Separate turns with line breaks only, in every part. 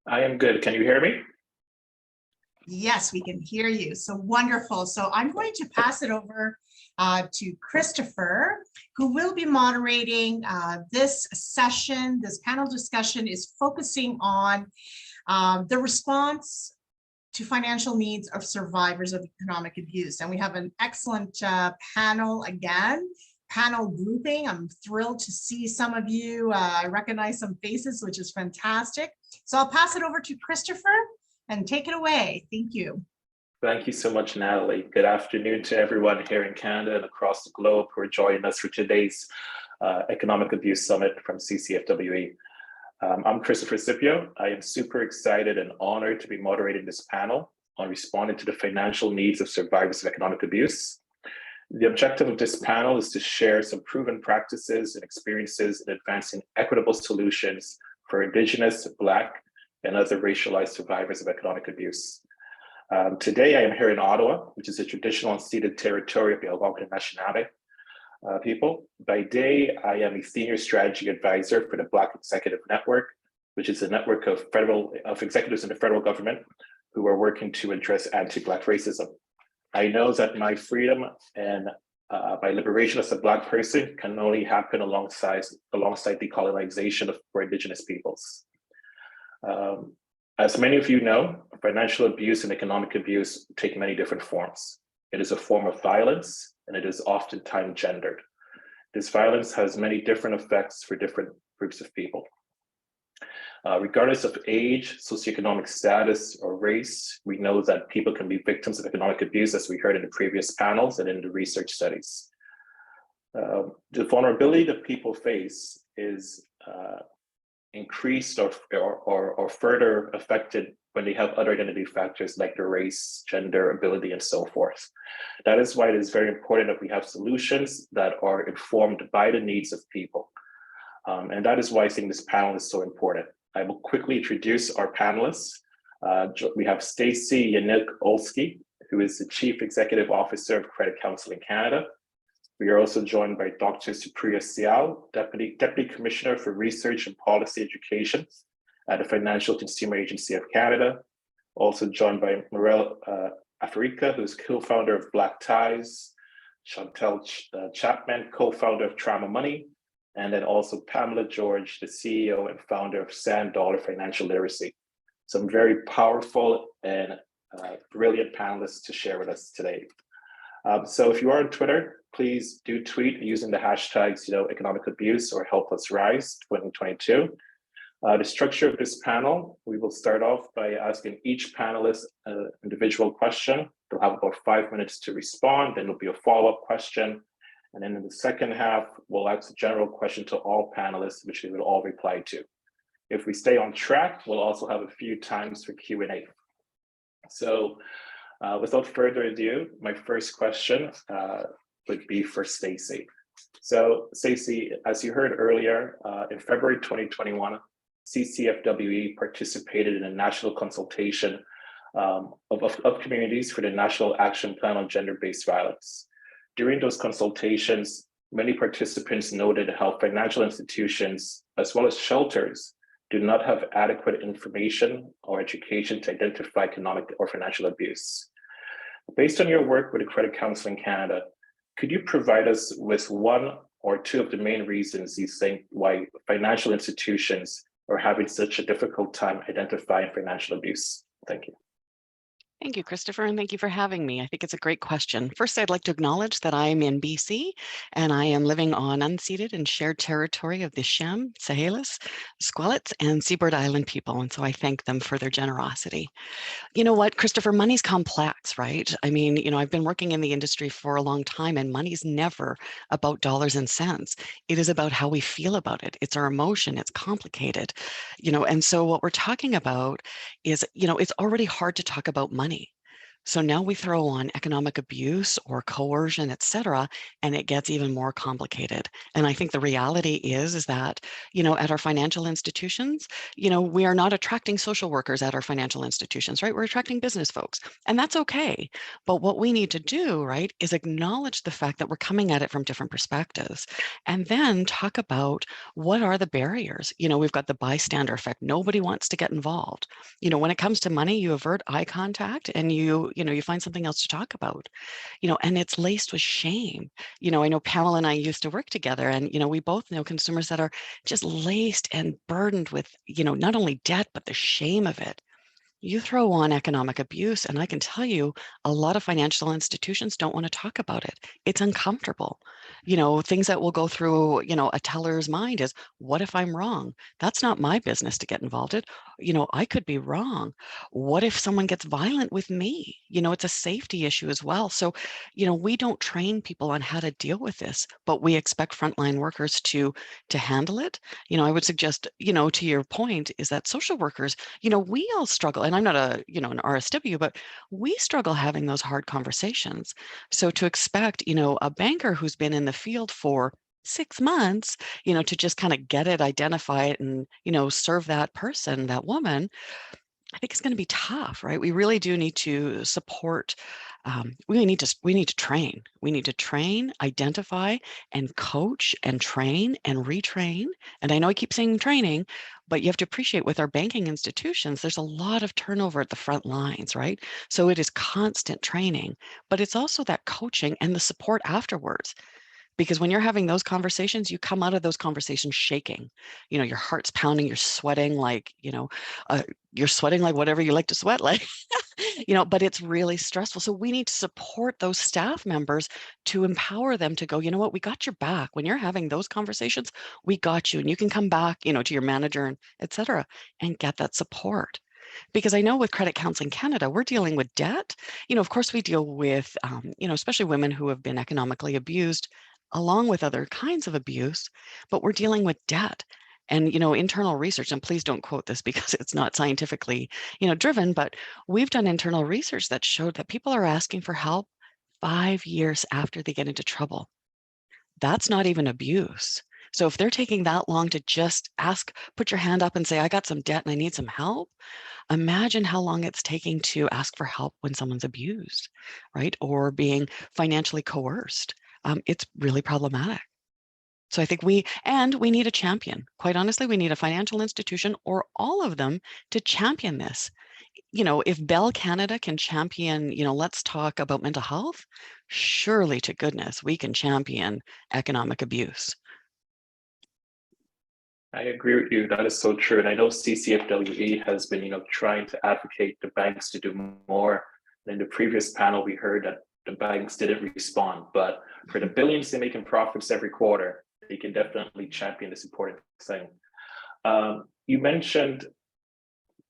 I am good. Can you hear me?
Yes, we can hear you. So wonderful. So I'm going to pass it over to Christopher, who will be moderating this session. This panel discussion is focusing on the response to financial needs of survivors of economic abuse. And we have an excellent panel grouping. I'm thrilled to see some of you. I recognize some faces, which is fantastic. So I'll pass it over to Christopher and take it away. Thank you.
Thank you so much, Natalie. Good afternoon to everyone here in Canada and across the globe who are joining us for today's Economic Abuse Summit from CCFWE. I'm Christopher Scipio. I am super excited and honored to be moderating this panel on responding to the financial needs of survivors of economic abuse. The objective of this panel is to share some proven practices and experiences in advancing equitable solutions for Indigenous, Black, and other racialized survivors of economic abuse. Today, I am here in Ottawa, which is a traditional unceded territory of the Algonquin Nationality people. By day, I am a senior strategy advisor for the Black Executive Network, which is a network of executives in the federal government who are working to address anti-Black racism. I know that my freedom and my liberation as a Black person can only happen alongside decolonization for Indigenous peoples. As many of you know, financial abuse and economic abuse take many different forms. It is a form of violence, and it is oftentimes gendered. This violence has many different effects for different groups of people. Regardless of age, socioeconomic status, or race, we know that people can be victims of economic abuse, as we heard in the previous panels and in the research studies. The vulnerability that people face is increased or further affected when they have other identity factors like their race, gender, ability, and so forth. That is why it is very important that we have solutions that are informed by the needs of people. And that is why I think this panel is so important. I will quickly introduce our panelists. We have Stacey Yannick-Olsky, who is the Chief Executive Officer of Credit Counseling Canada. We are also joined by Dr. Supriya Sial, Deputy Commissioner for Research and Policy Education at the Financial Consumer Agency of Canada. Also joined by Morel Africa, who's co-founder of Black Ties, Chantel Chapman, co-founder of Trauma Money, and then also Pamela George, the CEO and founder of Sand Dollar Financial Literacy. Some very powerful and brilliant panelists to share with us today. So if you are on Twitter, please do tweet using the hashtags, economic abuse or help us rise 2022. The structure of this panel, we will start off by asking each panelist an individual question. They'll have about 5 minutes to respond, then there'll be a follow-up question. And then in the second half, we'll ask a general question to all panelists, which they will all reply to. If we stay on track, we'll also have a few times for Q&A. So without further ado, my first question would be for Stacey. So Stacey, as you heard earlier, in February 2021, CCFWE participated in a national consultation of communities for the National Action Plan on Gender-Based Violence. During those consultations, many participants noted how financial institutions, as well as shelters, do not have adequate information or education to identify economic or financial abuse. Based on your work with the Credit Counseling Canada, could you provide us with one or two of the main reasons you think why financial institutions are having such a difficult time identifying financial abuse? Thank you.
Thank you, Christopher, and thank you for having me. I think it's a great question. First, I'd like to acknowledge that I'm in BC, and I am living on unceded and shared territory of the Shem, Sahelis, Squelets, and Seabird Island people, and so I thank them for their generosity. You know what, Christopher, money's complex, right? I mean, I've been working in the industry for a long time, and money's never about dollars and cents. It is about how we feel about it. It's our emotion, it's complicated, and so what we're talking about is, it's already hard to talk about money. So now we throw on economic abuse or coercion, et cetera, and it gets even more complicated. And I think the reality is that, at our financial institutions, we are not attracting social workers at our financial institutions, right? We're attracting business folks, and that's okay. But what we need to do, right, is acknowledge the fact that we're coming at it from different perspectives, and then talk about what are the barriers. We've got the bystander effect. Nobody wants to get involved. When it comes to money, you avert eye contact and you find something else to talk about, and it's laced with shame. I know Pamela and I used to work together, and, we both know consumers that are just laced and burdened with, not only debt, but the shame of it. You throw on economic abuse, and I can tell you a lot of financial institutions don't want to talk about it. It's uncomfortable. Things that will go through, a teller's mind is, what if I'm wrong? That's not my business to get involved in. I could be wrong. What if someone gets violent with me? It's a safety issue as well. So, we don't train people on how to deal with this, but we expect frontline workers to handle it. I would suggest, to your point, is that social workers, we all struggle, and I'm not an RSW, but we struggle having those hard conversations. So to expect, a banker who's been in the field for 6 months, to just kind of get it, identify it, and, serve that person, that woman, I think it's going to be tough, right? We really do need to support. We need to train. We need to train, identify, and coach, and train, and retrain. And I know I keep saying training, but you have to appreciate with our banking institutions, there's a lot of turnover at the front lines, right? So it is constant training, but it's also that coaching and the support afterwards. Because when you're having those conversations, you come out of those conversations shaking. Your heart's pounding, you're sweating like, you're sweating like whatever you like to sweat like, but it's really stressful. So we need to support those staff members to empower them to go, you know what, we got your back. When you're having those conversations, we got you. And you can come back, to your manager and et cetera, and get that support. Because I know with Credit Counseling Canada, we're dealing with debt. Of course, we deal with, especially women who have been economically abused, along with other kinds of abuse, but we're dealing with debt. And, internal research, and please don't quote this because it's not scientifically, driven, but we've done internal research that showed that people are asking for help 5 years after they get into trouble. That's not even abuse. So if they're taking that long to just ask, put your hand up and say, I got some debt and I need some help, imagine how long it's taking to ask for help when someone's abused, right? Or being financially coerced. It's really problematic. So I think we need a champion. Quite honestly, we need a financial institution or all of them to champion this. If Bell Canada can champion, let's talk about mental health, surely to goodness, we can champion economic abuse.
I agree with you. That is so true. And I know CCFWE has been, trying to advocate the banks to do more. And in the previous panel, we heard that the banks didn't respond, but for the billions they make in profits every quarter, they can definitely champion this important thing. You mentioned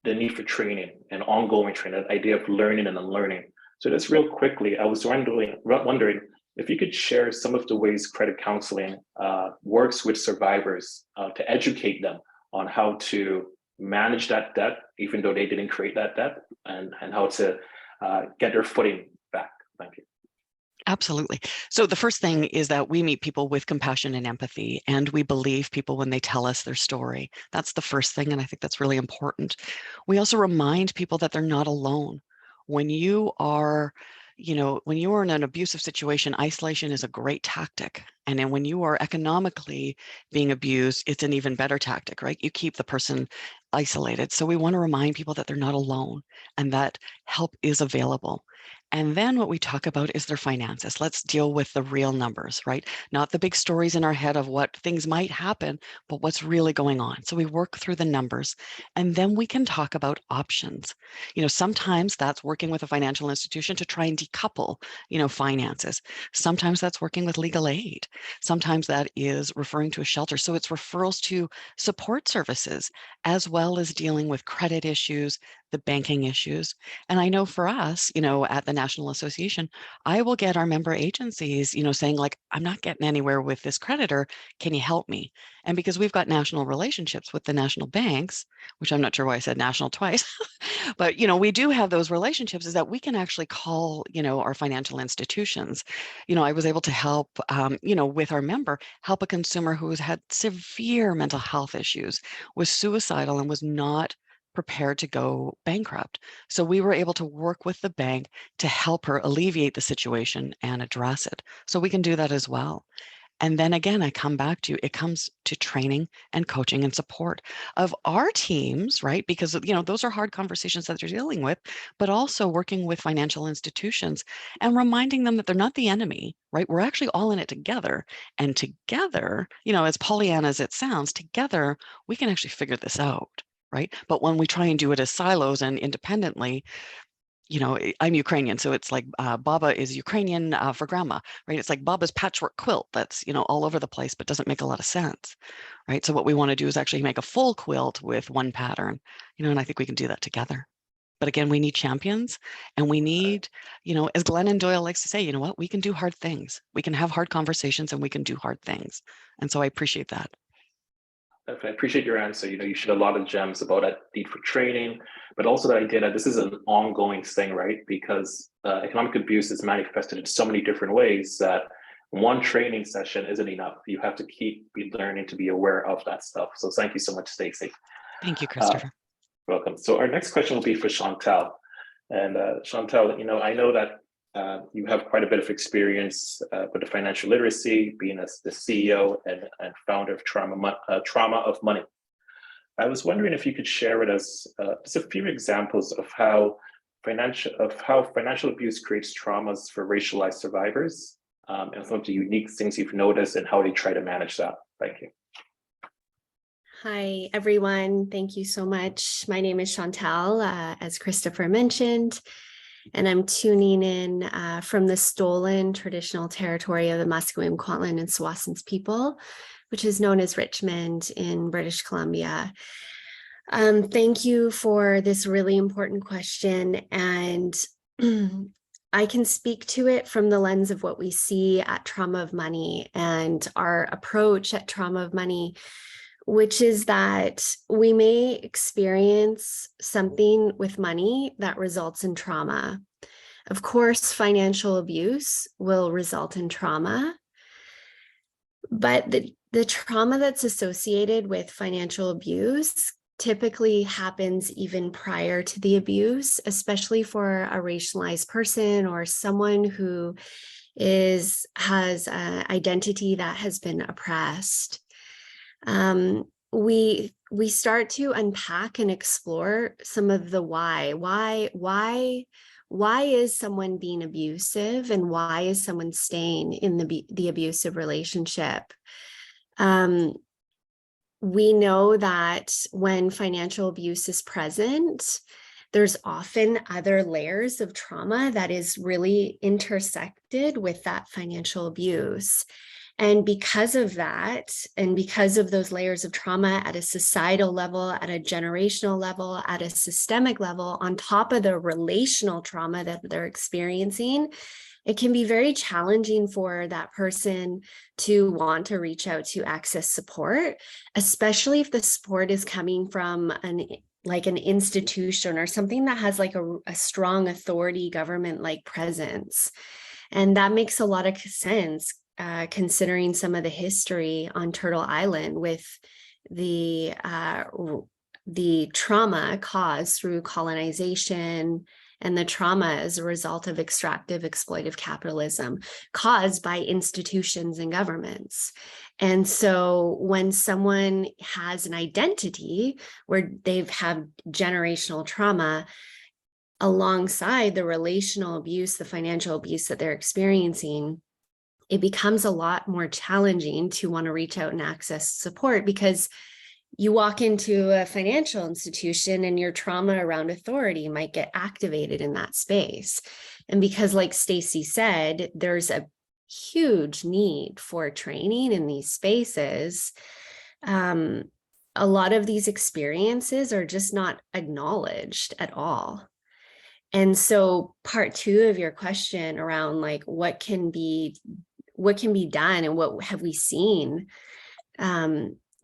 the need for training and ongoing training, that idea of learning and unlearning. So just real quickly, I was wondering if you could share some of the ways credit counseling works with survivors to educate them on how to manage that debt, even though they didn't create that debt, and how to get their footing back. Thank you.
Absolutely. So the first thing is that we meet people with compassion and empathy, and we believe people when they tell us their story. That's the first thing, and I think that's really important. We also remind people that they're not alone. When you are, when you are in an abusive situation, isolation is a great tactic. And then when you are economically being abused, it's an even better tactic, right? You keep the person isolated. So we want to remind people that they're not alone and that help is available. And then what we talk about is their finances. Let's deal with the real numbers, right? Not the big stories in our head of what things might happen, but what's really going on. So we work through the numbers, and then we can talk about options. Sometimes that's working with a financial institution to try and decouple, finances. Sometimes that's working with legal aid. Sometimes that is referring to a shelter. So it's referrals to support services, as well as dealing with credit issues, the banking issues. And I know for us, at the National Association, I will get our member agencies, saying like, I'm not getting anywhere with this creditor. Can you help me? And because we've got national relationships with the national banks, which I'm not sure why I said national twice, But, we do have those relationships is that we can actually call, our financial institutions. I was able to help, with our member, help a consumer who has had severe mental health issues, was suicidal and was not prepared to go bankrupt. So we were able to work with the bank to help her alleviate the situation and address it. So we can do that as well. And then again, I come back to, it comes to training and coaching and support of our teams, right? Because, those are hard conversations that they're dealing with, but also working with financial institutions and reminding them that they're not the enemy, right? We're actually all in it together. And together, as Pollyanna as it sounds, together, we can actually figure this out, right? But when we try and do it as silos and independently, I'm Ukrainian, so it's like Baba is Ukrainian for grandma, right? It's like Baba's patchwork quilt that's, all over the place, but doesn't make a lot of sense, right? So what we want to do is actually make a full quilt with one pattern, and I think we can do that together. But again, we need champions, and we need, as Glennon Doyle likes to say, you know what, we can do hard things. We can have hard conversations and we can do hard things. And so I appreciate that.
I appreciate your answer. You shared a lot of gems about that need for training, but also the idea that this is an ongoing thing, right? Because economic abuse is manifested in so many different ways that one training session isn't enough. You have to keep learning to be aware of that stuff. So thank you so much, Stacey.
Thank you, Christopher.
Welcome. So our next question will be for Chantal. And Chantal, I know that you have quite a bit of experience with the financial literacy, being the CEO and founder of Trauma of Money. I was wondering if you could share with us just a few examples of how financial abuse creates traumas for racialized survivors, and some of the unique things you've noticed and how they try to manage that. Thank you.
Hi, everyone. Thank you so much. My name is Chantal, as Christopher mentioned, and I'm tuning in from the stolen traditional territory of the Musqueam, Kwantlen, and Swasons people, which is known as Richmond in British Columbia. Thank you for this really important question, and I can speak to it from the lens of what we see at Trauma of Money and our approach at Trauma of Money, which is that we may experience something with money that results in trauma. Of course, financial abuse will result in trauma, but the trauma that's associated with financial abuse typically happens even prior to the abuse, especially for a racialized person or someone who has an identity that has been oppressed. We start to unpack and explore some of the why. Why is someone being abusive, and why is someone staying in the abusive relationship? We know that when financial abuse is present, there's often other layers of trauma that is really intersected with that financial abuse. And because of that, and because of those layers of trauma at a societal level, at a generational level, at a systemic level, on top of the relational trauma that they're experiencing, it can be very challenging for that person to want to reach out to access support, especially if the support is coming from an institution or something that has like a strong authority government-like presence. And that makes a lot of sense. Considering some of the history on Turtle Island with the trauma caused through colonization and the trauma as a result of extractive exploitive capitalism caused by institutions and governments. And so when someone has an identity where they've had generational trauma alongside the relational abuse, the financial abuse that they're experiencing, it becomes a lot more challenging to want to reach out and access support, because you walk into a financial institution and your trauma around authority might get activated in that space. And because, like Stacey said, there's a huge need for training in these spaces, a lot of these experiences are just not acknowledged at all. And so part two of your question around like what can be done and what have we seen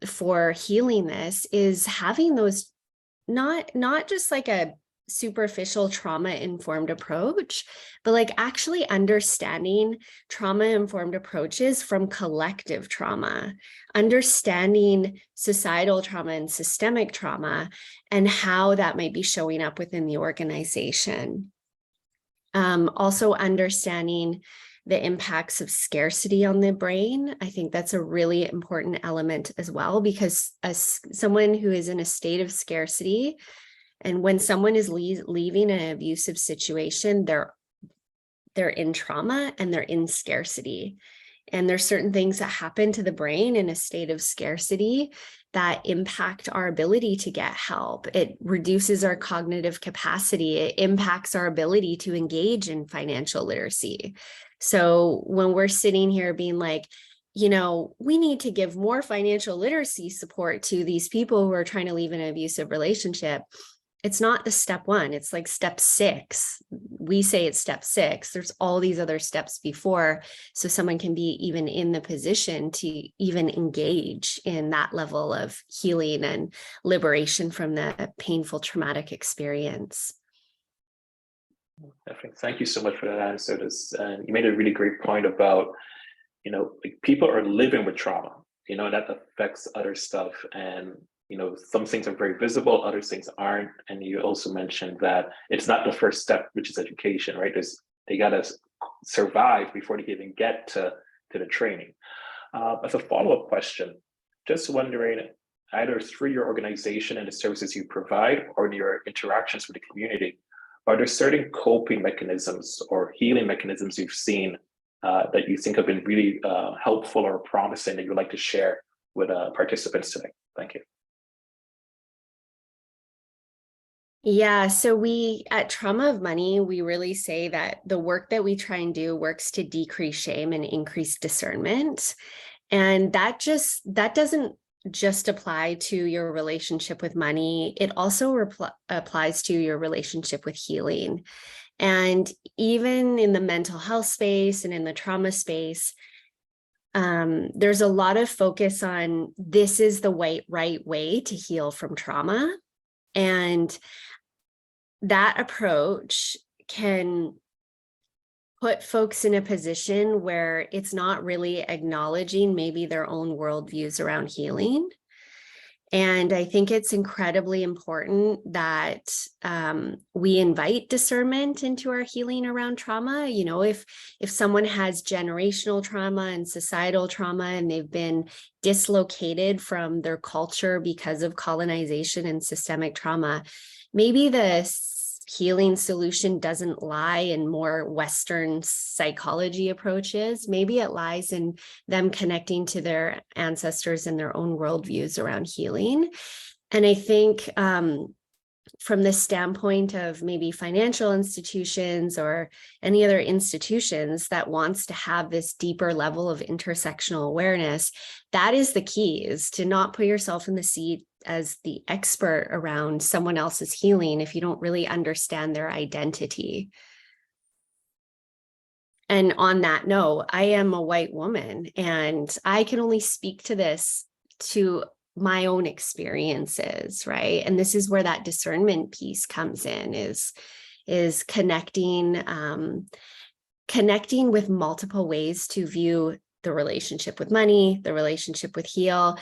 for healing this is having those, not just like a superficial trauma-informed approach, but like actually understanding trauma-informed approaches from collective trauma, understanding societal trauma and systemic trauma, and how that might be showing up within the organization. Also understanding the impacts of scarcity on the brain. I think that's a really important element as well, because as someone who is in a state of scarcity, and when someone is leaving an abusive situation, they're in trauma and they're in scarcity. And there's certain things that happen to the brain in a state of scarcity that impact our ability to get help. It reduces our cognitive capacity. It impacts our ability to engage in financial literacy. So when we're sitting here being like, you know, we need to give more financial literacy support to these people who are trying to leave an abusive relationship, it's not the step one, it's like step 6. We say it's step 6. There's all these other steps before, so someone can be even in the position to even engage in that level of healing and liberation from the painful traumatic experience.
Definitely. Thank you so much for that answer. And you made a really great point about, you know, like people are living with trauma, you know, that affects other stuff. And you know, some things are very visible, other things aren't. And you also mentioned that it's not the first step, which is education, right? They got to survive before they even get to the training. As a follow-up question, just wondering, either through your organization and the services you provide or your interactions with the community, are there certain coping mechanisms or healing mechanisms you've seen that you think have been really helpful or promising that you'd like to share with participants today? Thank you.
Yeah, so we at Trauma of Money, we really say that the work that we try and do works to decrease shame and increase discernment. And that doesn't just apply to your relationship with money. It also applies to your relationship with healing. And even in the mental health space and in the trauma space, there's a lot of focus on this is the right way to heal from trauma. And that approach can put folks in a position where it's not really acknowledging maybe their own worldviews around healing. And I think it's incredibly important that we invite discernment into our healing around trauma. You know, if someone has generational trauma and societal trauma and they've been dislocated from their culture because of colonization and systemic trauma, maybe the healing solution doesn't lie in more Western psychology approaches. Maybe it lies in them connecting to their ancestors and their own worldviews around healing. And I think from the standpoint of maybe financial institutions or any other institutions that wants to have this deeper level of intersectional awareness, that is the key, is to not put yourself in the seat as the expert around someone else's healing if you don't really understand their identity. And on that note, I am a white woman and I can only speak to this to my own experiences, right? And this is where that discernment piece comes in, is connecting with multiple ways to view the relationship with money, the relationship with heal,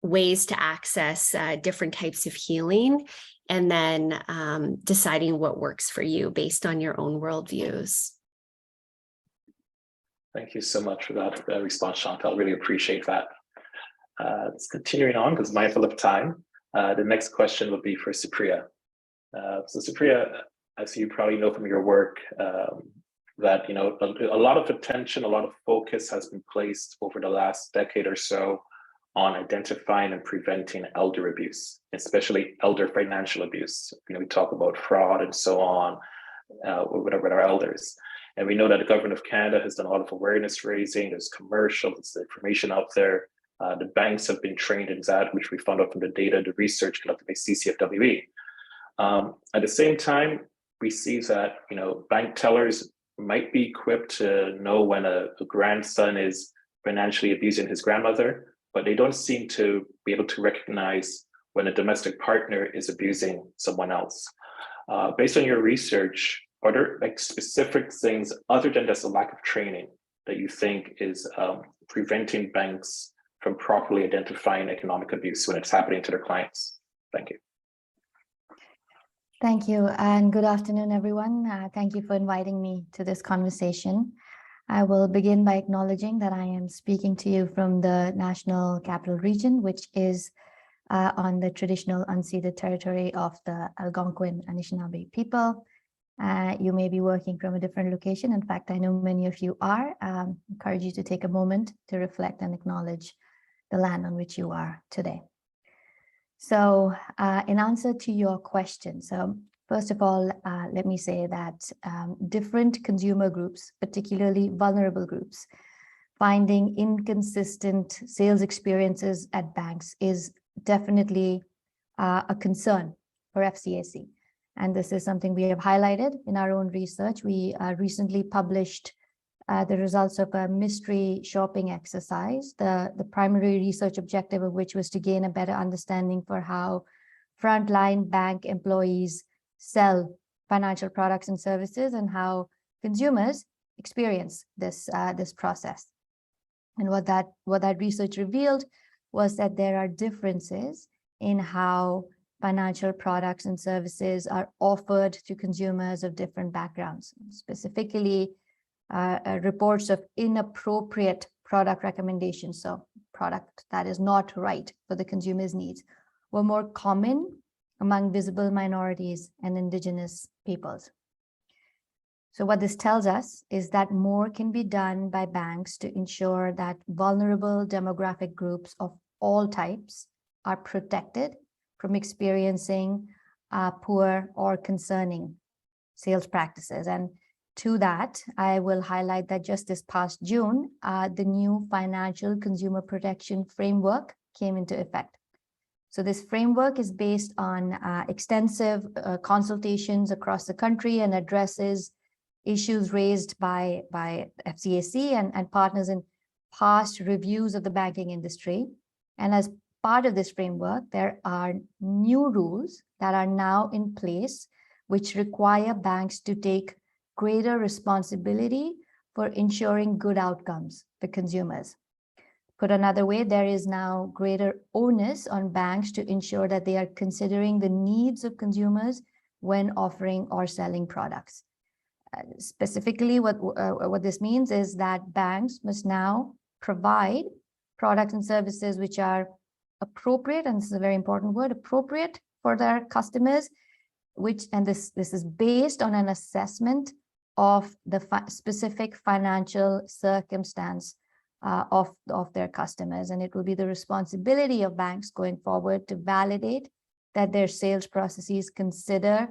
ways to access different types of healing, and then deciding what works for you based on your own worldviews.
Thank you so much for that response, Chantal. Really appreciate that. It's continuing on because mindful of time. The next question will be for Supriya. So Supriya, as you probably know from your work, that a lot of attention, a lot of focus has been placed over the last decade or so on identifying and preventing elder abuse, especially elder financial abuse. We talk about fraud and so on with our elders. And we know that the government of Canada has done a lot of awareness raising. There's commercials, there's information out there. The banks have been trained in that, which we found out from the data, the research conducted by CCFWE. At the same time, we see that bank tellers might be equipped to know when a grandson is financially abusing his grandmother, but they don't seem to be able to recognize when a domestic partner is abusing someone else. Based on your research, are there like specific things other than just a lack of training that you think is preventing banks from properly identifying economic abuse when it's happening to their clients? Thank you.
Thank you, and good afternoon, everyone. Thank you for inviting me to this conversation. I will begin by acknowledging that I am speaking to you from the National Capital Region, which is on the traditional unceded territory of the Algonquin Anishinaabe people. You may be working from a different location. In fact, I know many of you are. Encourage you to take a moment to reflect and acknowledge the land on which you are today. So in answer to your question, so first of all, let me say that different consumer groups, particularly vulnerable groups, finding inconsistent sales experiences at banks is definitely a concern for FCAC. And this is something we have highlighted in our own research. We recently published the results of a mystery shopping exercise, the primary research objective of which was to gain a better understanding for how frontline bank employees sell financial products and services and how consumers experience this process. And what that research revealed was that there are differences in how financial products and services are offered to consumers of different backgrounds, specifically reports of inappropriate product recommendations, so product that is not right for the consumer's needs, were more common among visible minorities and indigenous peoples. So what this tells us is that more can be done by banks to ensure that vulnerable demographic groups of all types are protected from experiencing poor or concerning sales practices. And to that, I will highlight that just this past June, the new Financial Consumer Protection Framework came into effect. So this framework is based on extensive consultations across the country and addresses issues raised by FCAC and partners in past reviews of the banking industry. And as part of this framework, there are new rules that are now in place, which require banks to take greater responsibility for ensuring good outcomes for consumers. Put another way, there is now greater onus on banks to ensure that they are considering the needs of consumers when offering or selling products. Specifically, what this means is that banks must now provide products and services which are appropriate, and this is a very important word, appropriate for their customers, and this is based on an assessment of the specific financial circumstance of their customers. And it will be the responsibility of banks going forward to validate that their sales processes consider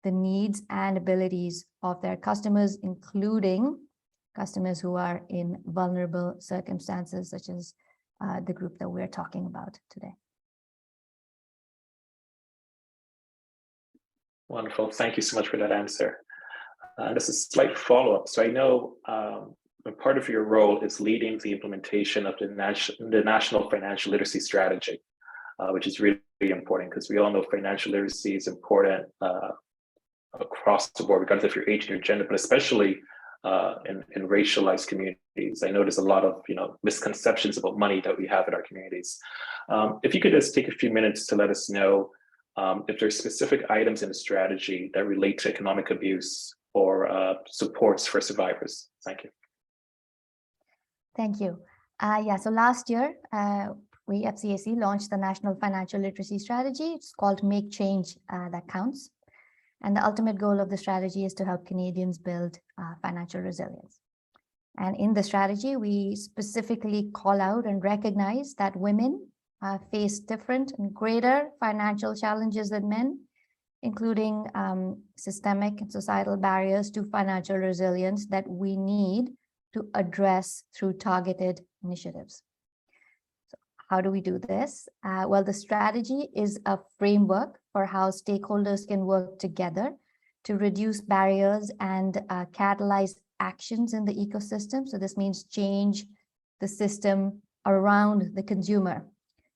the needs and abilities of their customers, including customers who are in vulnerable circumstances, such as the group that we're talking about today.
Wonderful. Thank you so much for that answer. This is a slight follow-up. So I know part of your role is leading the implementation of the National Financial Literacy Strategy, which is really important because we all know financial literacy is important across the board, regardless of your age and your gender, but especially in racialized communities. I know there's a lot of misconceptions about money that we have in our communities. If you could just take a few minutes to let us know if there's specific items in the strategy that relate to economic abuse or supports for survivors. Thank you.
Thank you. So last year, we FCAC launched the National Financial Literacy Strategy. It's called Make Change That Counts. And the ultimate goal of the strategy is to help Canadians build financial resilience. And in the strategy, we specifically call out and recognize that women face different and greater financial challenges than men, including systemic and societal barriers to financial resilience that we need to address through targeted initiatives. So how do we do this? Well, the strategy is a framework for how stakeholders can work together to reduce barriers and catalyze actions in the ecosystem. So this means change the system around the consumer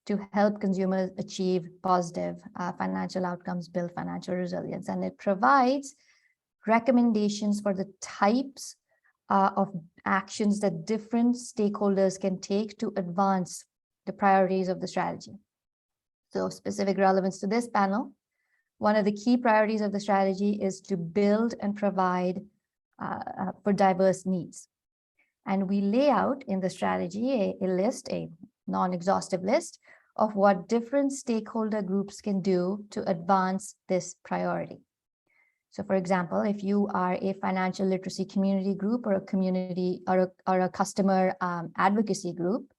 to help consumers achieve positive financial outcomes, build financial resilience. And it provides recommendations for the types of actions that different stakeholders can take to advance the priorities of the strategy. So specific relevance to this panel, one of the key priorities of the strategy is to build and provide for diverse needs. And we lay out in the strategy a list, a non-exhaustive list of what different stakeholder groups can do to advance this priority. So for example, if you are a financial literacy community group or a community or a customer advocacy group,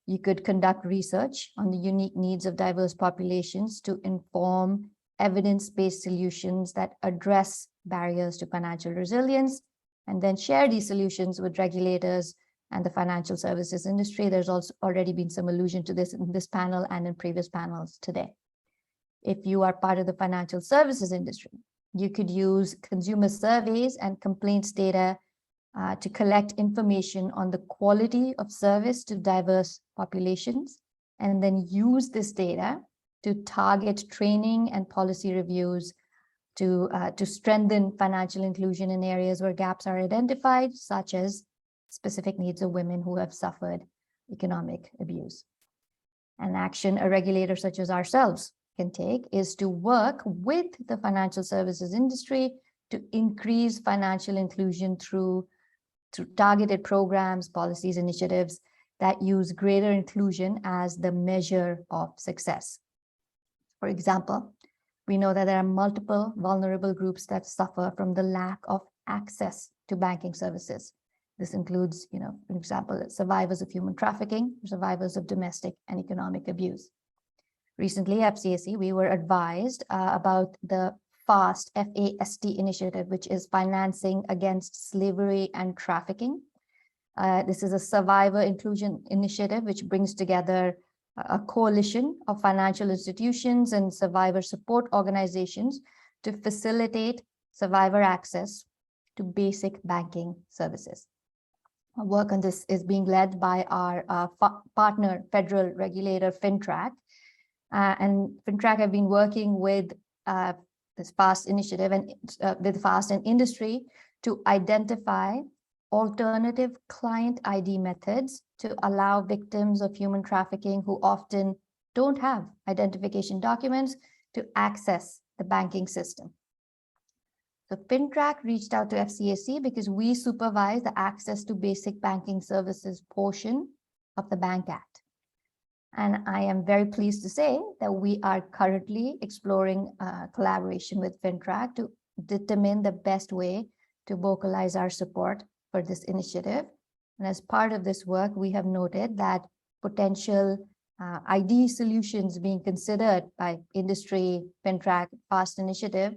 you could conduct research on the unique needs of diverse populations to inform evidence-based solutions that address barriers to financial resilience, and then share these solutions with regulators and the financial services industry. There's also already been some allusion to this in this panel and in previous panels today. If you are part of the financial services industry, you could use consumer surveys and complaints data to collect information on the quality of service to diverse populations, and then use this data to target training and policy reviews to strengthen financial inclusion in areas where gaps are identified, such as specific needs of women who have suffered economic abuse. An action a regulator such as ourselves can take is to work with the financial services industry to increase financial inclusion through targeted programs, policies, initiatives that use greater inclusion as the measure of success. For example, we know that there are multiple vulnerable groups that suffer from the lack of access to banking services. This includes, for example, survivors of human trafficking, survivors of domestic and economic abuse. Recently at CAC, we were advised about the FAST, F-A-S-T initiative, which is Financing Against Slavery and Trafficking. This is a survivor inclusion initiative which brings together a coalition of financial institutions and survivor support organizations to facilitate survivor access to basic banking services. Our work on this is being led by our partner federal regulator, FINTRAC. And FINTRAC have been working with this FAST initiative and with FAST and industry to identify alternative client ID methods to allow victims of human trafficking who often don't have identification documents to access the banking system. So FINTRAC reached out to FCAC because we supervise the access to basic banking services portion of the Bank Act. And I am very pleased to say that we are currently exploring collaboration with FINTRAC to determine the best way to vocalize our support for this initiative. And as part of this work, we have noted that potential ID solutions being considered by industry, FINTRAC, FAST initiative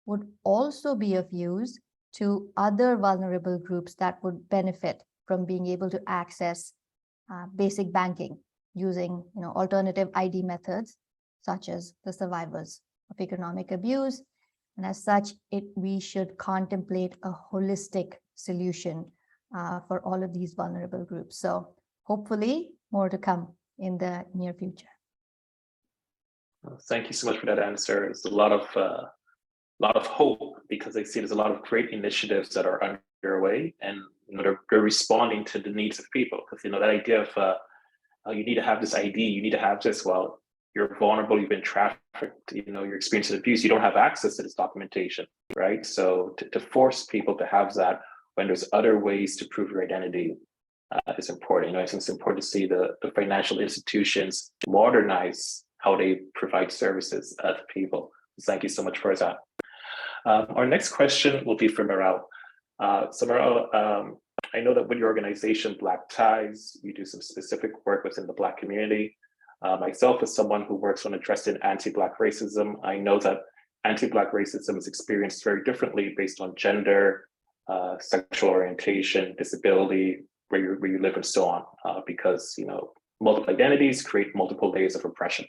would also be of use to other vulnerable groups that would benefit from being able to access basic banking using alternative ID methods, such as the survivors of economic abuse. And as such, we should contemplate a holistic solution for all of these vulnerable groups. So hopefully more to come in the near future.
Thank you so much for that answer. It's a lot of hope, because I see there's a lot of great initiatives that are underway, and they're responding to the needs of people. Because that idea of you need to have this ID, you need to have this. Well, you're vulnerable, you've been trafficked, you're experiencing abuse, you don't have access to this documentation, right? So to force people to have that when there's other ways to prove your identity is important. I think it's important to see the financial institutions modernize how they provide services to people. Thank you so much for that. Our next question will be for Meral. So Meral, I know that with your organization, Black Ties, you do some specific work within the Black community. Myself, as someone who works on addressing anti-Black racism, I know that anti-Black racism is experienced very differently based on gender, sexual orientation, disability, where you live, and so on, because multiple identities create multiple layers of oppression.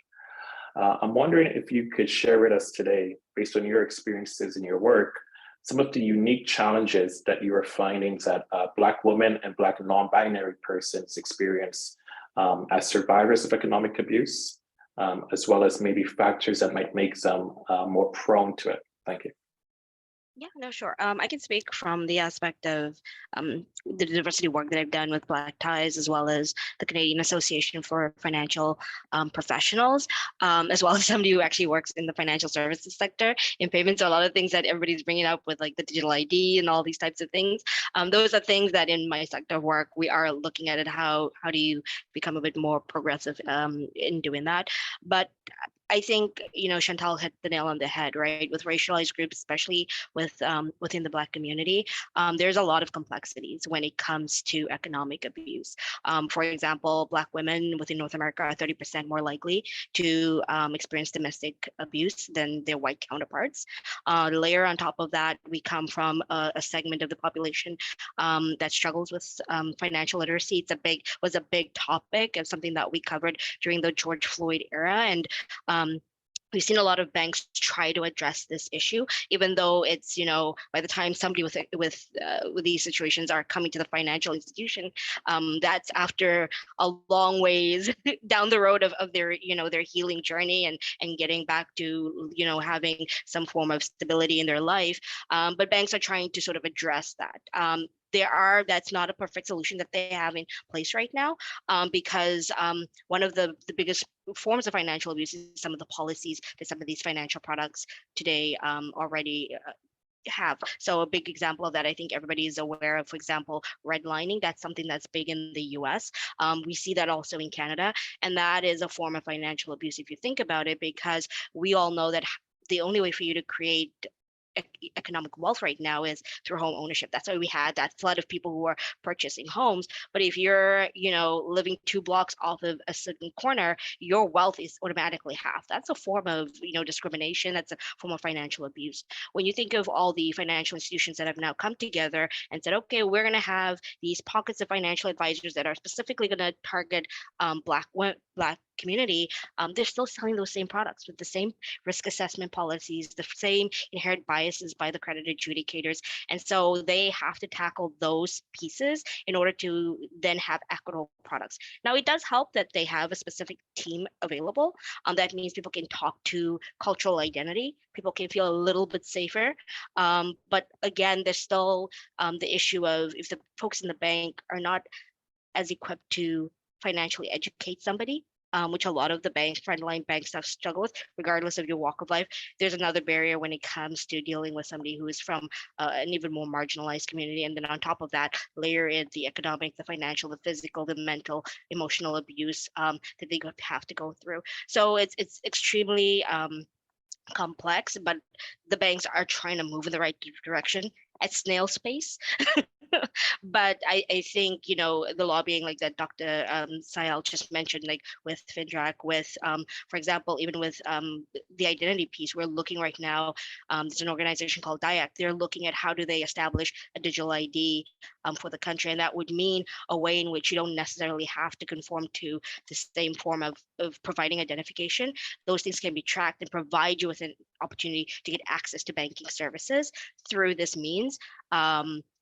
I'm wondering if you could share with us today, based on your experiences in your work, some of the unique challenges that you are finding that Black women and Black non-binary persons experience as survivors of economic abuse, as well as maybe factors that might make them more prone to it? Thank you.
Yeah, no, sure. I can speak from the aspect of the diversity work that I've done with Black Ties, as well as the Canadian Association for Financial Professionals, as well as somebody who actually works in the financial services sector in payments. So a lot of things that everybody's bringing up with like the digital ID and all these types of things. Those are things that in my sector of work, we are looking at it. How do you become a bit more progressive in doing that? But I think, Chantal hit the nail on the head, right? With racialized groups, especially with within the Black community, there's a lot of complexities when it comes to economic abuse. For example, Black women within North America are 30% more likely to experience domestic abuse than their white counterparts. Layer on top of that, we come from a segment of the population that struggles with financial literacy. Was a big topic and something that we covered during the George Floyd era. And we've seen a lot of banks try to address this issue, even though it's, by the time somebody with these situations are coming to the financial institution, that's after a long ways down the road of their, their healing journey and getting back to, having some form of stability in their life. But banks are trying to sort of address that. That's not a perfect solution that they have in place right now, because one of the biggest forms of financial abuse is some of the policies that some of these financial products today already have. So a big example of that, I think everybody is aware of, for example, redlining. That's something that's big in the US. We see that also in Canada, and that is a form of financial abuse if you think about it, because we all know that the only way for you to create economic wealth right now is through home ownership. That's why we had that flood of people who are purchasing homes. But if you're, living 2 blocks off of a certain corner, your wealth is automatically half. That's a form of, discrimination. That's a form of financial abuse. When you think of all the financial institutions that have now come together and said, okay, we're going to have these pockets of financial advisors that are specifically going to target Black community, they're still selling those same products with the same risk assessment policies, the same inherent biases by the credit adjudicators. And so they have to tackle those pieces in order to then have equitable products. Now, it does help that they have a specific team available. That means people can talk to cultural identity. People can feel a little bit safer. But again, there's still the issue of if the folks in the bank are not as equipped to financially educate somebody, which a lot of the frontline banks have struggled with, regardless of your walk of life. There's another barrier when it comes to dealing with somebody who is from an even more marginalized community. And then on top of that, layer in the economic, the financial, the physical, the mental, emotional abuse that they have to go through. So it's extremely complex, but the banks are trying to move in the right direction at snail space. But I think, the lobbying like that Dr. Sayal just mentioned, like with FINTRAC, with, for example, even with the identity piece, we're looking right now, there's an organization called DIAC. They're looking at how do they establish a digital ID for the country. And that would mean a way in which you don't necessarily have to conform to the same form of providing identification. Those things can be tracked and provide you with an opportunity to get access to banking services through this means.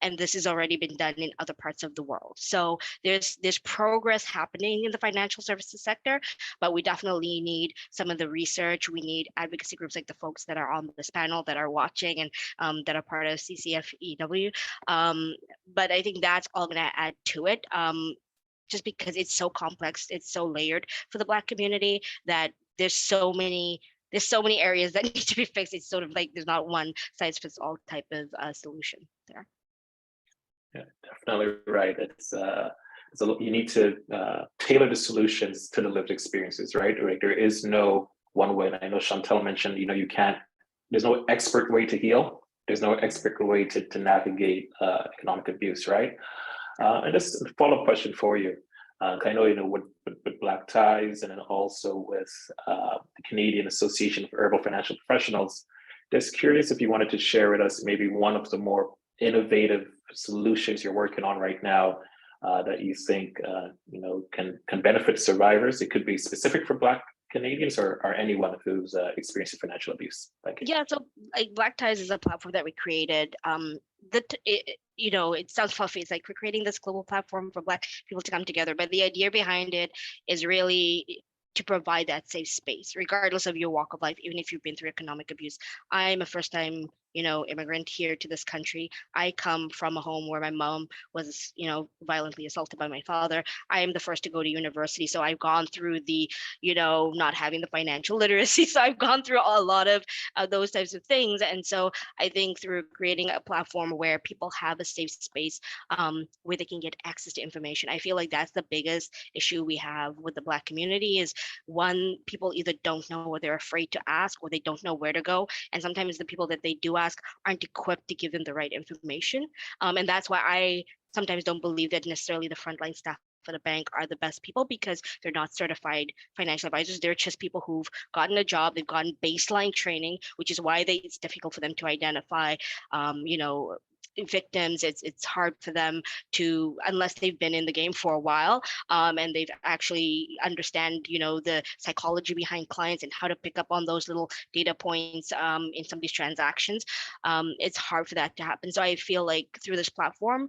And this has already been done in other parts of the world. So there's progress happening in the financial services sector, but we definitely need some of the research. We need advocacy groups like the folks that are on this panel that are watching and that are part of CCFWE. But I think that's all going to add to it. Just because it's so complex, it's so layered for the Black community that there's so many areas that need to be fixed. It's sort of like there's not one size fits all type of solution there.
Yeah, definitely right. You need to tailor the solutions to the lived experiences, right? There is no one way. And I know Chantal mentioned, there's no expert way to heal. There's no expert way to navigate economic abuse, right? And just a follow-up question for you. I know, with Black Ties and then also with the Canadian Association of Herbal Financial Professionals, just curious if you wanted to share with us maybe one of the more innovative solutions you're working on right now that you think can benefit survivors. It could be specific for Black Canadians or anyone who's experiencing financial abuse. Thank you.
Yeah, so like Black Ties is a platform that we created. It sounds fluffy. It's like we're creating this global platform for Black people to come together, but the idea behind it is really to provide that safe space, regardless of your walk of life, even if you've been through economic abuse. I'm a first-time, immigrant here to this country. I come from a home where my mom was, violently assaulted by my father. I am the first to go to university, so I've gone through the, not having the financial literacy. So I've gone through a lot of those types of things. And so I think through creating a platform where people have a safe space where they can get access to information, I feel like that's the biggest issue we have with the Black community is, one, people either don't know or they're afraid to ask, or they don't know where to go. And sometimes the people that they do ask aren't equipped to give them the right information. And that's why I sometimes don't believe that necessarily the frontline staff at a bank are the best people, because they're not certified financial advisors. They're just people who've gotten a job, they've gotten baseline training, which is why it's difficult for them to identify, victims. It's hard for them to, unless they've been in the game for a while, and they've actually understand, the psychology behind clients and how to pick up on those little data points in some of these transactions. It's hard for that to happen. So I feel like through this platform,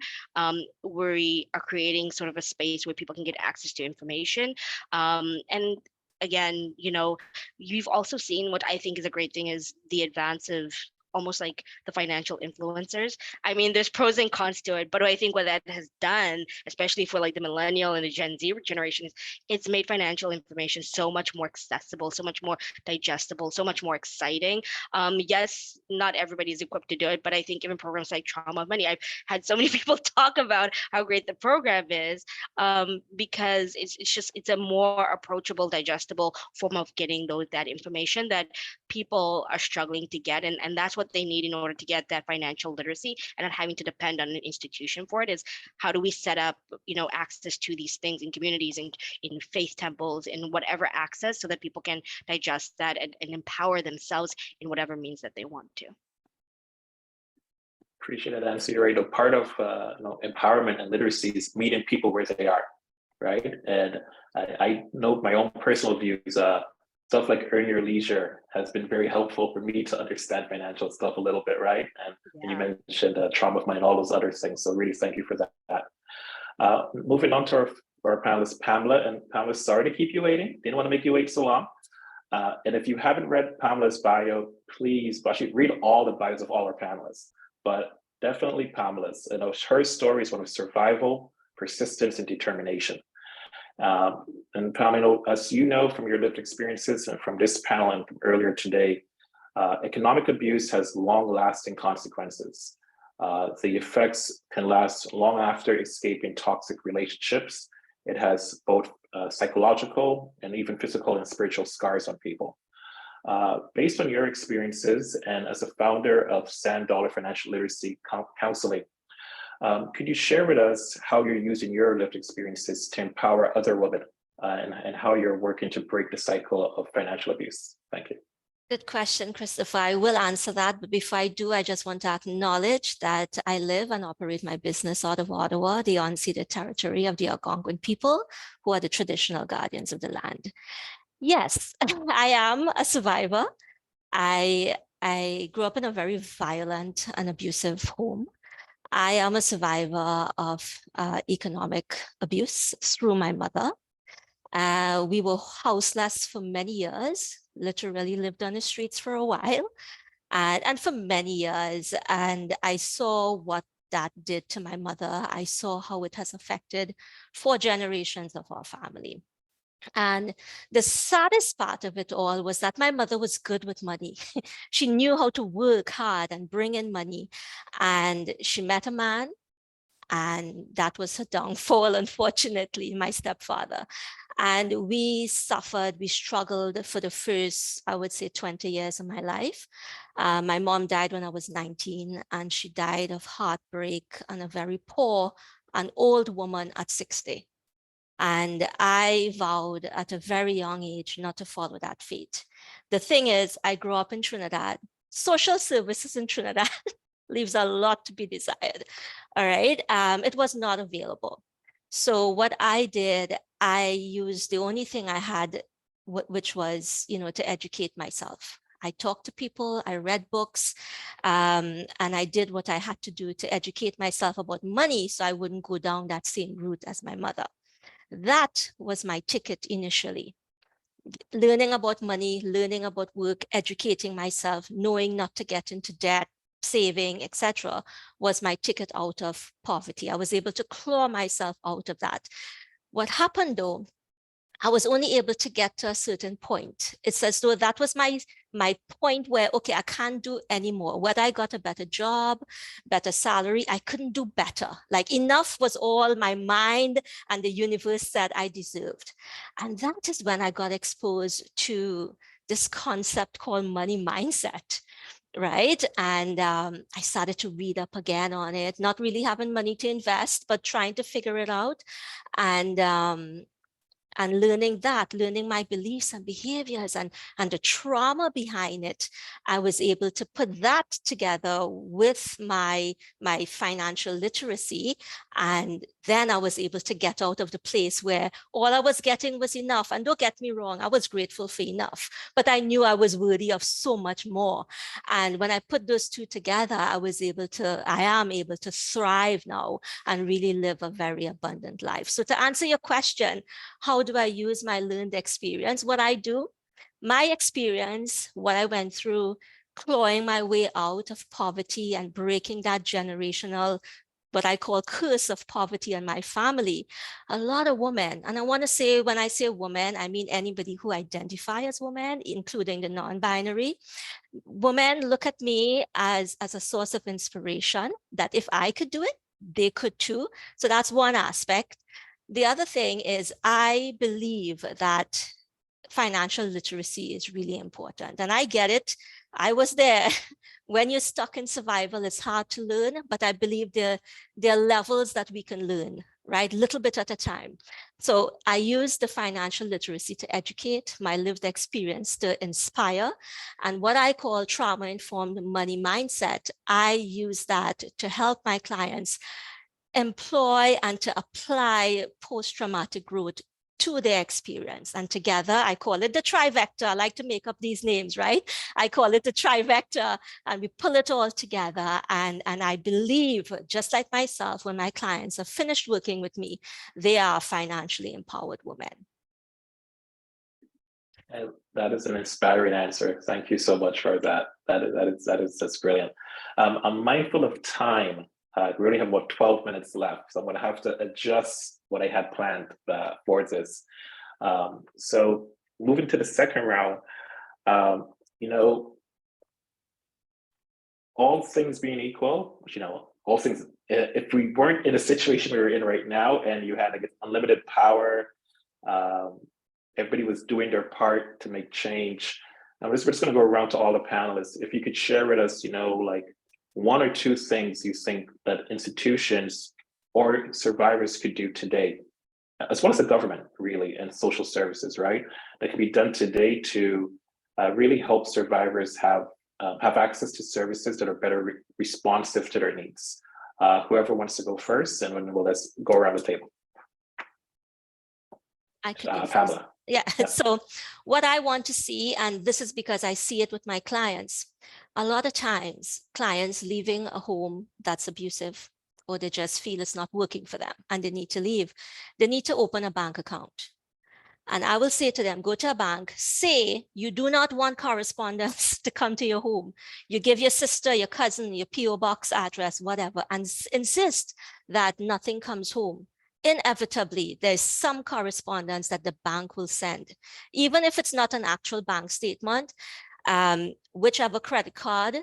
we are creating sort of a space where people can get access to information. And again, you've also seen, what I think is a great thing, is the advance of almost like the financial influencers. I mean, there's pros and cons to it, but I think what that has done, especially for like the millennial and the Gen Z generations, it's made financial information so much more accessible, so much more digestible, so much more exciting. Yes, not everybody is equipped to do it, but I think even programs like Trauma of Money, I've had so many people talk about how great the program is, because it's a more approachable, digestible form of getting that information that people are struggling to get, and that's what they need in order to get that financial literacy and not having to depend on an institution for it. Is how do we set up, access to these things in communities and in faith temples, in whatever access, so that people can digest that and empower themselves in whatever means that they want to.
Appreciate that answer. You're right. Part of empowerment and literacy is meeting people where they are, right? And I know my own personal views. Stuff like Earn Your Leisure has been very helpful for me to understand financial stuff a little bit, right? And you mentioned Trauma of Money and all those other things. So really thank you for that. Moving on to our panelist, Pamela. And Pamela, sorry to keep you waiting. Didn't want to make you wait so long. And if you haven't read Pamela's bio, please, actually read all the bios of all our panelists, but definitely Pamela's. Her story is one of survival, persistence, and determination. And Pamela, as you know from your lived experiences and from this panel and from earlier today, economic abuse has long-lasting consequences. The effects can last long after escaping toxic relationships. It has both psychological and even physical and spiritual scars on people. Based on your experiences and as a founder of Sand Dollar Financial Literacy Counseling, could you share with us how you're using your lived experiences to empower other women and how you're working to break the cycle of financial abuse? Thank you.
Good question, Christopher. I will answer that. But before I do, I just want to acknowledge that I live and operate my business out of Ottawa, the unceded territory of the Algonquin people, who are the traditional guardians of the land. Yes, I am a survivor. I grew up in a very violent and abusive home. I am a survivor of economic abuse through my mother. We were houseless for many years, literally lived on the streets for a while, and for many years. And I saw what that did to my mother. I saw how it has affected 4 generations of our family. And the saddest part of it all was that my mother was good with money. She knew how to work hard and bring in money. And she met a man, and that was her downfall, unfortunately, my stepfather. And we suffered, we struggled for the first, I would say, 20 years of my life. My mom died when I was 19, and she died of heartbreak and a very poor and old woman at 60. And I vowed at a very young age not to follow that fate. The thing is, I grew up in Trinidad. Social services in Trinidad leaves a lot to be desired. All right. It was not available. So what I did, I used the only thing I had, which was, to educate myself. I talked to people, I read books, and I did what I had to do to educate myself about money so I wouldn't go down that same route as my mother. That was my ticket initially. learning about money, learning about work, educating myself, knowing not to get into debt, saving, etc., was my ticket out of poverty. I was able to claw myself out of that. What happened though, I was only able to get to a certain point. It's as though that was my point where, okay, I can't do anymore. Whether I got a better job, better salary, I couldn't do better. Like enough was all my mind and the universe said I deserved. And that is when I got exposed to this concept called money mindset. Right. And I started to read up again on it, not really having money to invest, but trying to figure it out. And learning my beliefs and behaviors and the trauma behind it, I was able to put that together with my financial literacy. And then I was able to get out of the place where all I was getting was enough. And don't get me wrong, I was grateful for enough, but I knew I was worthy of so much more. And when I put those two together, I am able to thrive now and really live a very abundant life. So to answer your question, how do I use my learned experience? What I do, my experience, what I went through, clawing my way out of poverty and breaking that generational, what I call curse of poverty in my family. A lot of women, and I want to say, when I say women, I mean anybody who identify as women, including the non-binary. Women look at me as a source of inspiration, that if I could do it, they could too. So that's one aspect. The other thing is, I believe that financial literacy is really important. And I get it. I was there. When you're stuck in survival, it's hard to learn, but I believe there are levels that we can learn, right? Little bit at a time. So I use the financial literacy to educate, my lived experience to inspire. And what I call trauma-informed money mindset, I use that to help my clients employ and to apply post-traumatic growth to their experience. And together, I call it the trivector. I like to make up these names, right? I call it the trivector, and we pull it all together. And I believe, just like myself, when my clients have finished working with me, they are financially empowered women.
And that is an inspiring answer. Thank you so much for that. That's brilliant. I'm mindful of time. We only have about 12 minutes left, so I'm going to have to adjust what I had planned for this. So moving to the second round, all things being equal, all things, if we weren't in a situation we were in right now and you had like unlimited power, everybody was doing their part to make change. We're just going to go around to all the panelists. If you could share with us, like one or two things you think that institutions or survivors could do today, as well as the government, really, and social services, right, that can be done today to really help survivors have access to services that are better responsive to their needs. Whoever wants to go first, and then let's go around the table.
I could go
Pamela.
first. Yeah. So what I want to see, and this is because I see it with my clients, a lot of times clients leaving a home that's abusive, or they just feel it's not working for them and they need to leave, they need to open a bank account. And I will say to them, go to a bank, say you do not want correspondence to come to your home. You give your sister, your cousin, your PO box address, whatever, and insist that nothing comes home. Inevitably, there's some correspondence that the bank will send, even if it's not an actual bank statement. Whichever credit card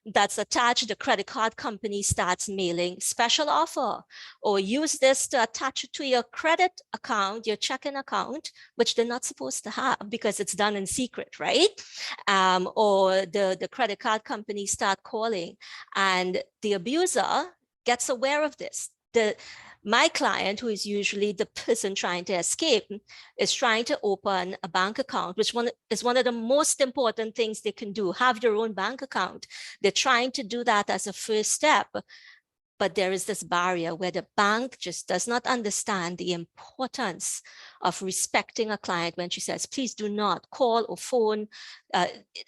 that's attached, the credit card company starts mailing special offer, or use this to attach it to your credit account, your checking account, which they're not supposed to have because it's done in secret, right? Or the credit card company start calling, and the abuser gets aware of this. My client, who is usually the person trying to escape, is trying to open a bank account, which is one of the most important things they can do, have your own bank account. They're trying to do that as a first step. but there is this barrier where the bank just does not understand the importance of respecting a client when she says, please do not call or phone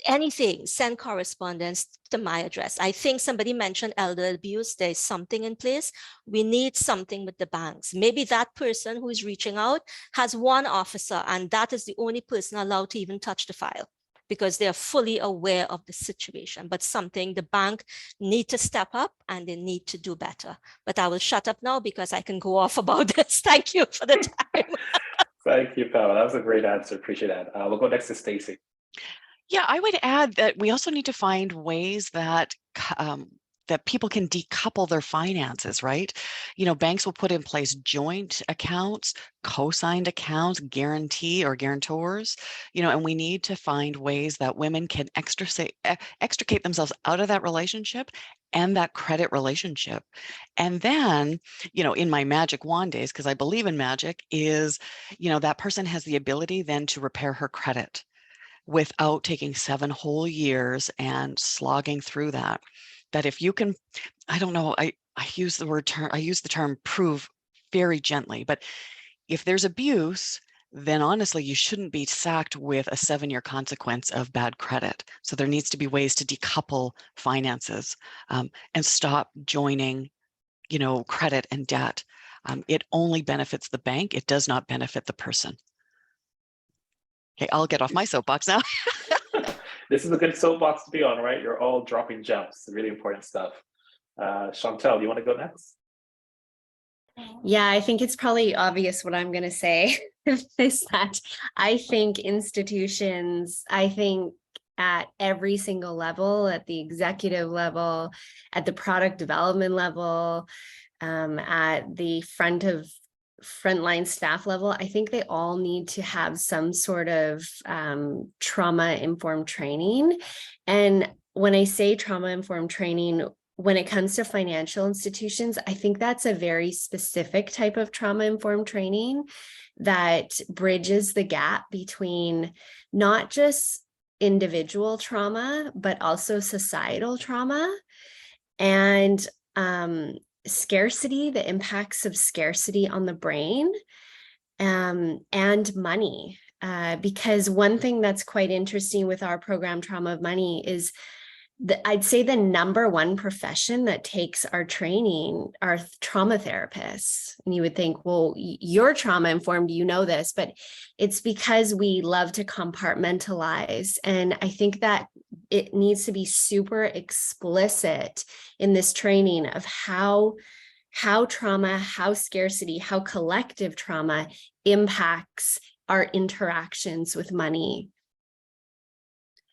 anything, send correspondence to my address. I think somebody mentioned elder abuse. There's something in place. We need something with the banks. Maybe that person who is reaching out has one officer, and that is the only person allowed to even touch the file, because they are fully aware of the situation, but something the bank need to step up and they need to do better. But I will shut up now because I can go off about this. Thank you for the time.
Thank you, Pamela. That was a great answer. Appreciate that. We'll go next to Stacy.
Yeah, I would add that we also need to find ways that that people can decouple their finances, right? You know, banks will put in place joint accounts, co-signed accounts, guarantee or guarantors, you know, and we need to find ways that women can extricate themselves out of that relationship and that credit relationship. And then, you know, in my magic wand days, because I believe in magic, is, you know, that person has the ability then to repair her credit without taking 7 whole years and slogging through that. That if you can, I don't know, I use the term prove very gently, but if there's abuse, then honestly, you shouldn't be sacked with a 7-year consequence of bad credit. So there needs to be ways to decouple finances and stop joining, you know, credit and debt. It only benefits the bank. It does not benefit the person. Okay, I'll get off my soapbox now.
This is a good soapbox to be on, right? You're all dropping gems, really important stuff. Chantel, you want to go next?
Yeah, I think it's probably obvious what I'm going to say is that I think institutions, at every single level, at the executive level, at the product development level, at the frontline staff level, I think they all need to have some sort of trauma-informed training. And when I say trauma-informed training, when it comes to financial institutions, I think that's a very specific type of trauma-informed training that bridges the gap between not just individual trauma, but also societal trauma and scarcity, the impacts of scarcity on the brain, and money. Because one thing that's quite interesting with our program, Trauma of Money, is I'd say the number one profession that takes our training are trauma therapists. And you would think, well, you're trauma informed, you know this, but it's because we love to compartmentalize. And I think that it needs to be super explicit in this training of how trauma, how scarcity, how collective trauma impacts our interactions with money.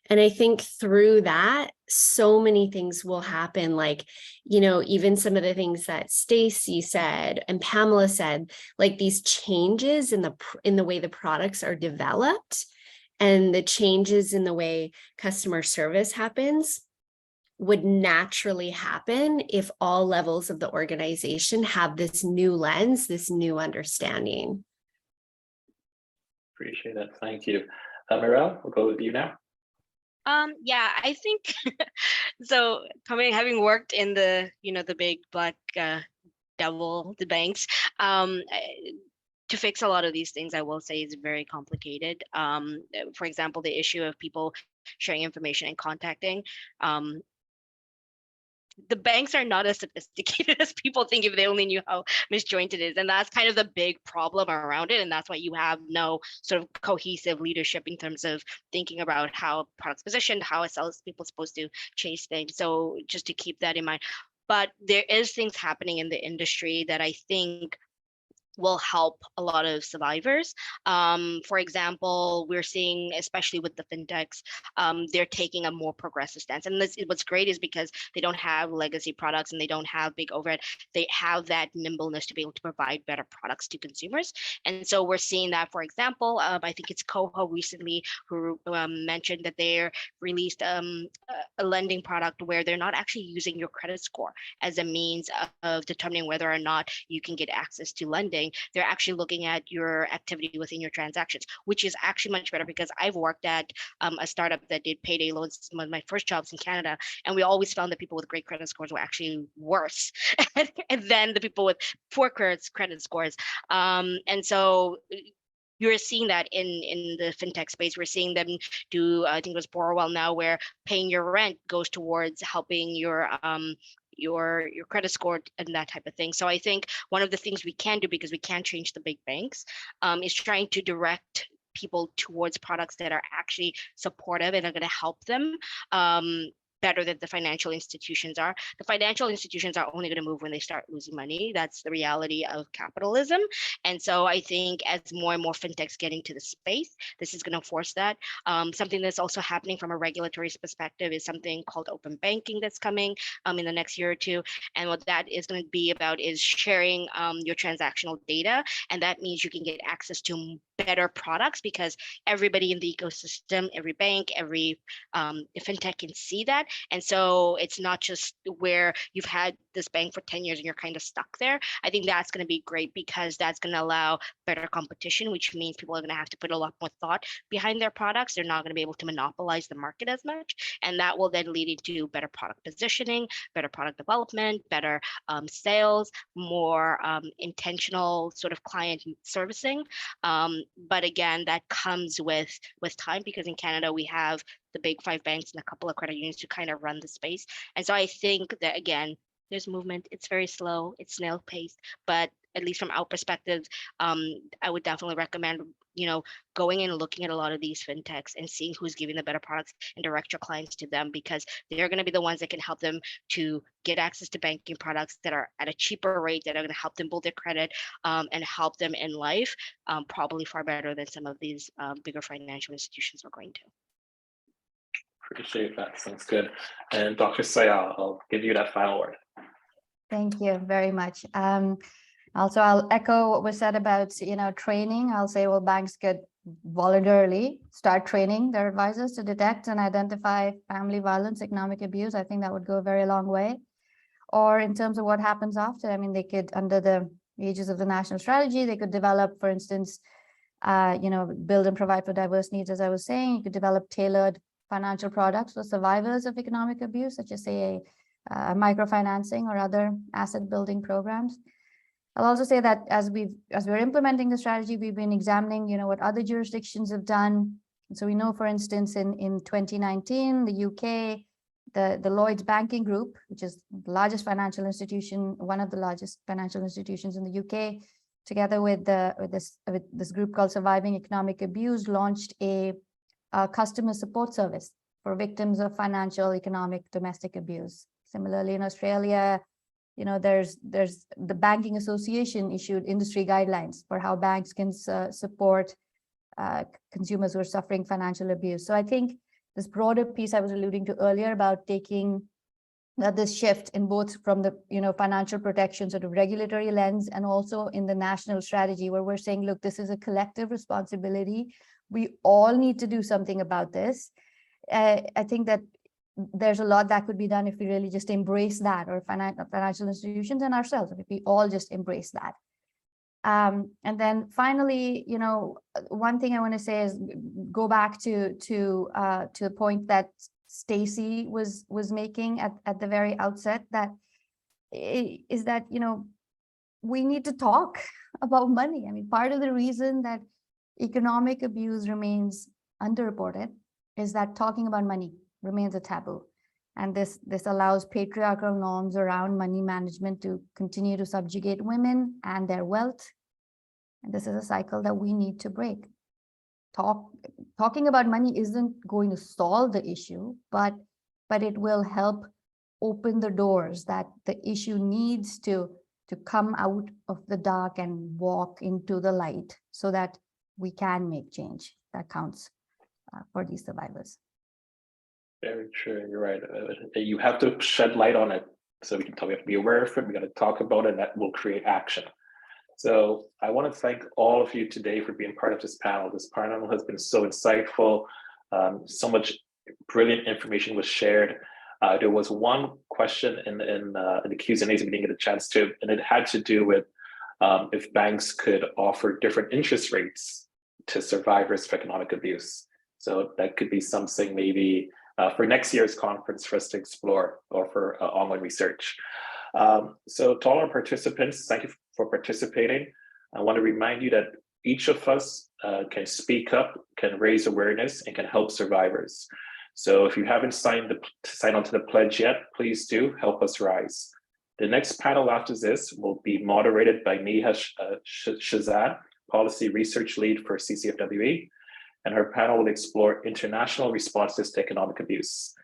And I think through that, so many things will happen, like, you know, even some of the things that Stacy said and Pamela said, like these changes in the way the products are developed and the changes in the way customer service happens would naturally happen if all levels of the organization have this new lens, this new understanding.
Appreciate it. Thank you. Mirelle, we'll go with you now.
Yeah, I think so. Having worked in the big black devil, the banks, to fix a lot of these things, I will say is very complicated. For example, the issue of people sharing information and contacting. The banks are not as sophisticated as people think if they only knew how misjointed it is. And that's kind of the big problem around it. And that's why you have no sort of cohesive leadership in terms of thinking about how products positioned, how a salespeople supposed to chase things. So just to keep that in mind. But there is things happening in the industry that I think will help a lot of survivors. For example, we're seeing, especially with the fintechs, they're taking a more progressive stance. And what's great is because they don't have legacy products and they don't have big overhead, they have that nimbleness to be able to provide better products to consumers. And so we're seeing that, for example, I think it's Coho recently who mentioned that they're released a lending product where they're not actually using your credit score as a means of determining whether or not you can get access to lending. doing, they're actually looking at your activity within your transactions, which is actually much better because I've worked at a startup that did payday loans, one of my first jobs in Canada, and we always found that people with great credit scores were actually worse and then the people with poor credit scores. And so you're seeing that in the fintech space. We're seeing them do, I think it was Borwell now, where paying your rent goes towards helping your credit score and that type of thing. So I think one of the things we can do, because we can't change the big banks, is trying to direct people towards products that are actually supportive and are going to help them better than the financial institutions are. The financial institutions are only going to move when they start losing money. That's the reality of capitalism. And so I think as more and more fintechs get into the space, this is going to force that. Something that's also happening from a regulatory perspective is something called open banking that's coming in the next year or two. And what that is going to be about is sharing your transactional data. And that means you can get access to better products because everybody in the ecosystem, every bank, every fintech can see that. And so it's not just where you've had this bank for 10 years and you're kind of stuck there. I think that's going to be great because that's going to allow better competition, which means people are going to have to put a lot more thought behind their products. They're not going to be able to monopolize the market as much. And that will then lead into better product positioning, better product development, better sales, more intentional sort of client servicing. But again, that comes with time because in Canada, we have the big 5 banks and a couple of credit unions to kind of run the space. And so I think that, again, there's movement. It's very slow. It's snail paced, but at least from our perspective, I would definitely recommend, going in and looking at a lot of these fintechs and seeing who's giving the better products and direct your clients to them because they're going to be the ones that can help them to get access to banking products that are at a cheaper rate, that are going to help them build their credit and help them in life, probably far better than some of these bigger financial institutions are going to.
Appreciate that. Sounds good. And Dr. Sayal, I'll give you that final word.
Thank you very much. Also, I'll echo what was said about, training. I'll say, well, banks could voluntarily start training their advisors to detect and identify family violence, economic abuse. I think that would go a very long way. Or in terms of what happens after, I mean, they could, under the aegis of the national strategy, they could develop, for instance, build and provide for diverse needs, as I was saying. You could develop tailored financial products for survivors of economic abuse, such as, say, microfinancing or other asset building programs. I'll also say that as we're implementing the strategy, we've been examining, what other jurisdictions have done. And so we know, for instance, in 2019, the UK, the Lloyds Banking Group, which is the largest financial institution, one of the largest financial institutions in the UK, together with this group called Surviving Economic Abuse, launched a customer support service for victims of financial, economic, domestic abuse. Similarly, in Australia, there's the Banking Association issued industry guidelines for how banks can support consumers who are suffering financial abuse. So I think this broader piece I was alluding to earlier about taking this shift in both from the financial protection sort of regulatory lens and also in the national strategy where we're saying, look, this is a collective responsibility. We all need to do something about this. I think that there's a lot that could be done if we really just embrace that, or financial institutions and ourselves, if we all just embrace that. And then finally, one thing I want to say is go back to the point that Stacey was making at the very outset, that is that, we need to talk about money. I mean, part of the reason that economic abuse remains underreported is that talking about money remains a taboo. And this allows patriarchal norms around money management to continue to subjugate women and their wealth. And this is a cycle that we need to break. Talking about money isn't going to solve the issue, but it will help open the doors that the issue needs to come out of the dark and walk into the light so that we can make change that counts for these survivors.
Very true. You're right. You have to shed light on it so we have to be aware of it. We got to talk about it, and that will create action. So I want to thank all of you today for being part of this panel. This panel has been so insightful. So much brilliant information was shared. There was one question in the Q's and A's we didn't get a chance to, and it had to do with if banks could offer different interest rates to survivors of economic abuse. So that could be something maybe for next year's conference for us to explore, or for online research. So to all our participants, thank you for participating. I want to remind you that each of us can speak up, can raise awareness, and can help survivors. So if you haven't signed on to the pledge yet, please do help us rise. The next panel after this will be moderated by Neha Shahzad, Policy Research Lead for CCFWE, and her panel will explore international responses to economic abuse.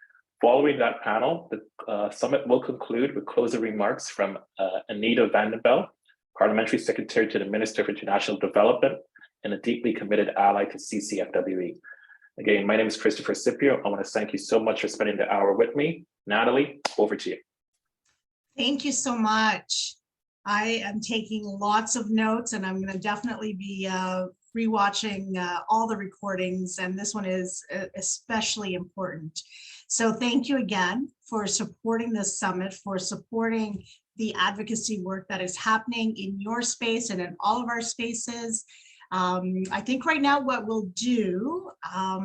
Following that panel, the summit will conclude with closing remarks from Anita Vandenbel, Parliamentary Secretary to the Minister for International Development and a deeply committed ally to CCFWE. Again, my name is Christopher Scipio. I want to thank you so much for spending the hour with me. Natalie, over to you.
Thank you so much. I am taking lots of notes, and I'm going to definitely be rewatching all the recordings, and this one is especially important. So thank you again for supporting this summit, for supporting the advocacy work that is happening in your space and in all of our spaces. I think right now what we'll do, I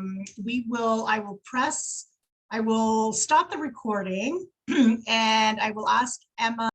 will stop the recording and I will ask Emma